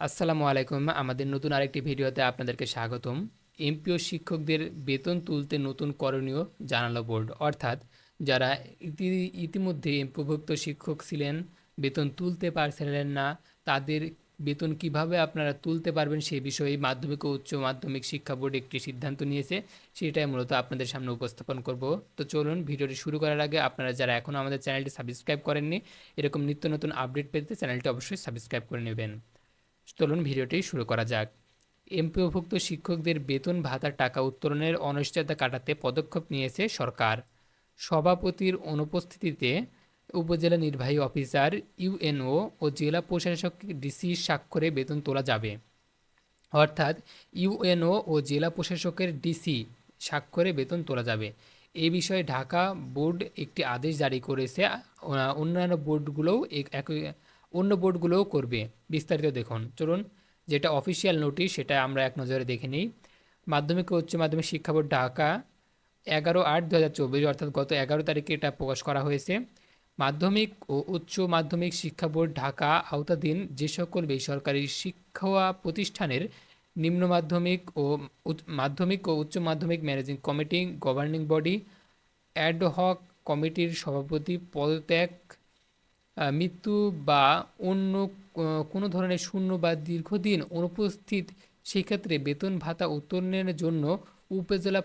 আসসালামু আলাইকুম। আমাদের নতুন আরেকটি ভিডিওতে আপনাদেরকে স্বাগতম। এমপিও শিক্ষকদের বেতন তুলতে নতুন করণীয় জানালো বোর্ড। অর্থাৎ যারা ইতিমধ্যে এমপিওভুক্ত শিক্ষক ছিলেন, বেতন তুলতে পারছিলেন না, তাদের বেতন কিভাবে আপনারা তুলতে পারবেন সে বিষয়ে মাধ্যমিক ও উচ্চ মাধ্যমিক শিক্ষা বোর্ড একটি সিদ্ধান্ত নিয়েছে। সেটাই মূলত আপনাদের সামনে উপস্থাপন করব। তো চলুন ভিডিওটি শুরু করার আগে আপনারা যারা এখনও আমাদের চ্যানেলটি সাবস্ক্রাইব করেননি, এরকম নিত্য নতুন আপডেট পেতে চ্যানেলটি অবশ্যই সাবস্ক্রাইব করে নেবেন। চলুন ভিডিওটি শুরু করা যাক। এমপিওভুক্ত শিক্ষকদের বেতন ভাতার টাকা উত্তোলনের অনিশ্চয়তা কাটাতে পদক্ষেপ নিয়েছে সরকার। সভাপতির অনুপস্থিতিতে উপজেলা নির্বাহী অফিসার, ইউএনও ও জেলা প্রশাসক ডিসির স্বাক্ষরে বেতন তোলা যাবে। অর্থাৎ ইউএনও ও জেলা প্রশাসকের ডিসি স্বাক্ষরে বেতন তোলা যাবে। এ বিষয়ে ঢাকা বোর্ড একটি আদেশ জারি করেছে। অন্যান্য বোর্ডগুলোও অন্য বোর্ডগুলোও করবে। বিস্তারিত দেখুন। চলুন, যেটা অফিসিয়াল নোটিশ সেটা আমরা এক নজরে দেখে নিই। মাধ্যমিক ও উচ্চ মাধ্যমিক শিক্ষা বোর্ড ঢাকা, 11/8/2024, অর্থাৎ গত 11 তারিখে এটা প্রকাশ করা হয়েছে। মাধ্যমিক ও উচ্চ মাধ্যমিক শিক্ষা বোর্ড ঢাকা আওতাধীন যে সকল বেসরকারি শিক্ষা প্রতিষ্ঠানের নিম্ন মাধ্যমিক ও উচ্চ মাধ্যমিক managing committee, governing body, ad hoc কমিটির সভাপতি পদত্যাগ, মৃত্যু বা অন্য কোনো ধরনের শূন্য বা দীর্ঘদিন অনুপস্থিত সেক্ষেত্রে বেতন ভাতা উত্তোলনের জন্য উপজেলা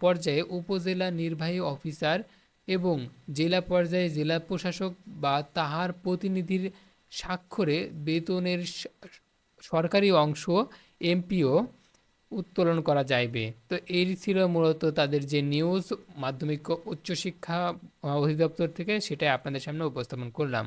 পর্যায়ে উপজেলা নির্বাহী অফিসার এবং জেলা পর্যায়ে জেলা প্রশাসক বা তাহার প্রতিনিধির স্বাক্ষরে বেতনের সরকারি অংশ এমপিও উত্তোলন করা যাইবে। তো এই ছিল মূলত তাদের যে নিউজ মাধ্যমিক ও উচ্চশিক্ষা অধিদপ্তর থেকে, সেটাই আপনাদের সামনে উপস্থাপন করলাম।